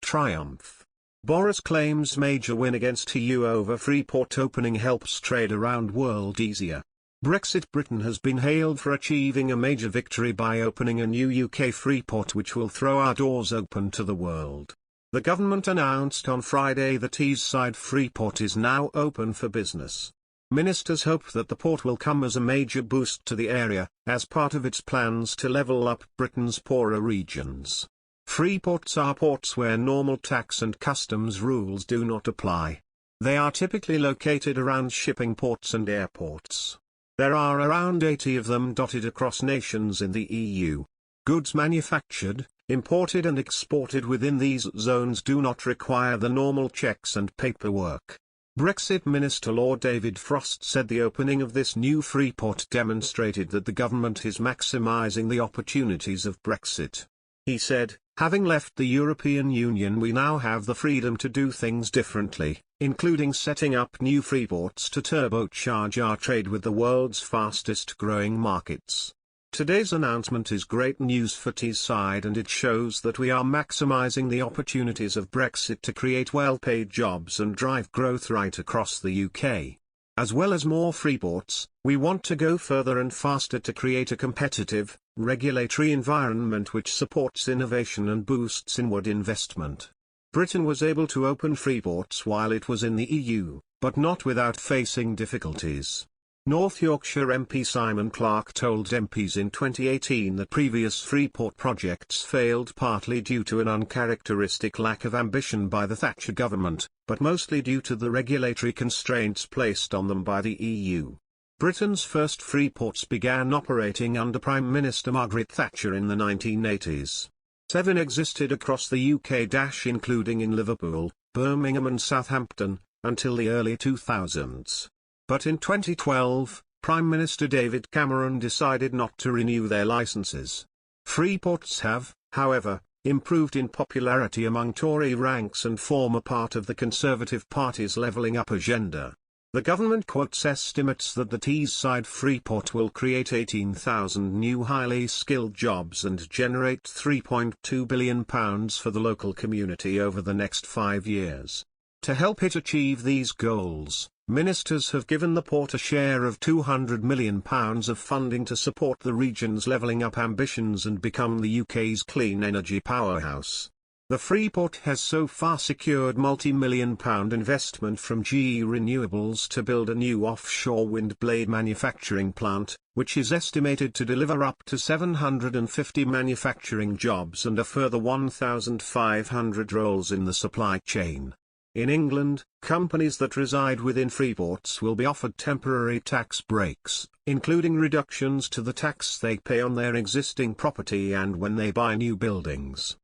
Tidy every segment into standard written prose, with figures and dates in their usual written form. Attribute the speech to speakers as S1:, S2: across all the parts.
S1: triumph. Boris claims major win against EU over Freeport opening helps trade around world easier. Brexit. Britain has been hailed for achieving a major victory by opening a new UK Freeport which will throw our doors open to the world. The government announced on Friday that Teesside Freeport is now open for business. Ministers hope that the port will come as a major boost to the area, as part of its plans to level up Britain's poorer regions. Freeports are ports where normal tax and customs rules do not apply. They are typically located around shipping ports and airports. There are around 80 of them dotted across nations in the EU. Goods manufactured, imported and exported within these zones do not require the normal checks and paperwork. Brexit Minister Lord David Frost said the opening of this new Freeport demonstrated that the government is maximising the opportunities of Brexit. He said, "Having left the European Union we now have the freedom to do things differently, including setting up new freeports to turbocharge our trade with the world's fastest growing markets." Today's announcement is great news for Teesside and it shows that we are maximising the opportunities of Brexit to create well-paid jobs and drive growth right across the UK. As well as more freeports, we want to go further and faster to create a competitive, regulatory environment which supports innovation and boosts inward investment. Britain was able to open freeports while it was in the EU, but not without facing difficulties. North Yorkshire MP Simon Clarke told MPs in 2018 that previous Freeport projects failed partly due to an uncharacteristic lack of ambition by the Thatcher government, but mostly due to the regulatory constraints placed on them by the EU. Britain's first Freeports began operating under Prime Minister Margaret Thatcher in the 1980s. 7 existed across the UK, including in Liverpool, Birmingham and Southampton, until the early 2000s. But in 2012, Prime Minister David Cameron decided not to renew their licenses. Freeports have, however, improved in popularity among Tory ranks and form a part of the Conservative Party's levelling up agenda. The government quotes estimates that the Teesside Freeport will create 18,000 new highly skilled jobs and generate £3.2 billion for the local community over the next 5 years. To help it achieve these goals, ministers have given the port a share of £200 million of funding to support the region's levelling up ambitions and become the UK's clean energy powerhouse. The Freeport has so far secured multi-million-pound investment from GE Renewables to build a new offshore wind blade manufacturing plant, which is estimated to deliver up to 750 manufacturing jobs and a further 1,500 roles in the supply chain. In England, companies that reside within Freeports will be offered temporary tax breaks, including reductions to the tax they pay on their existing property and when they buy new buildings.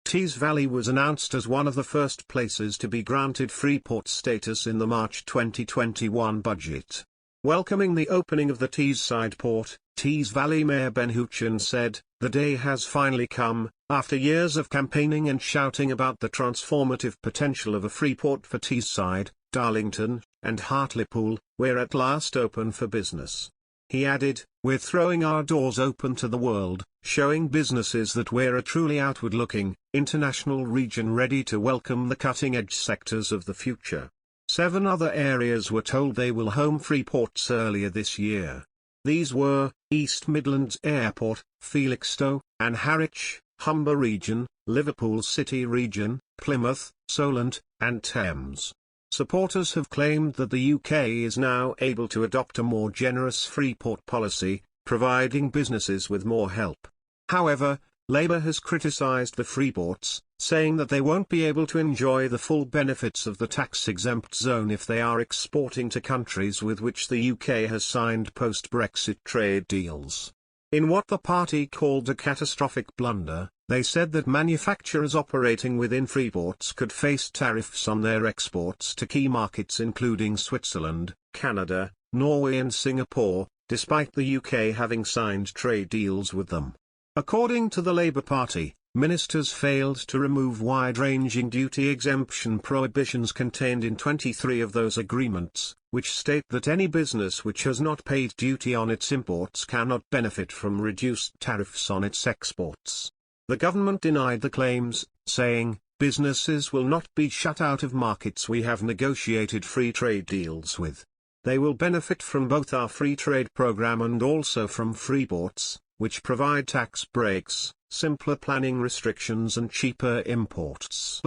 S1: Tees Valley was announced as one of the first places to be granted Freeport status in the March 2021 budget. Welcoming the opening of the Teesside port, Tees Valley Mayor Ben Houchen said, "The day has finally come, after years of campaigning and shouting about the transformative potential of a Freeport for Teesside, Darlington, and Hartlepool, we're at last open for business." He added, "We're throwing our doors open to the world, showing businesses that we're a truly outward-looking, international region ready to welcome the cutting-edge sectors of the future." 7 other areas were told they will home Freeports earlier this year. These were, East Midlands Airport, Felixstowe, and Harwich, Humber Region, Liverpool City Region, Plymouth, Solent, and Thames. Supporters have claimed that the UK is now able to adopt a more generous Freeport policy, providing businesses with more help. However, Labour has criticised the Freeports, saying that they won't be able to enjoy the full benefits of the tax-exempt zone if they are exporting to countries with which the UK has signed post-Brexit trade deals. In what the party called a catastrophic blunder, they said that manufacturers operating within Freeports could face tariffs on their exports to key markets including Switzerland, Canada, Norway and Singapore, despite the UK having signed trade deals with them. According to the Labour Party, ministers failed to remove wide-ranging duty exemption prohibitions contained in 23 of those agreements, which state that any business which has not paid duty on its imports cannot benefit from reduced tariffs on its exports. The government denied the claims, saying, Businesses will not be shut out of markets we have negotiated free trade deals with. They will benefit from both our free trade program and also from Freeports, which provide tax breaks, simpler planning restrictions and cheaper imports.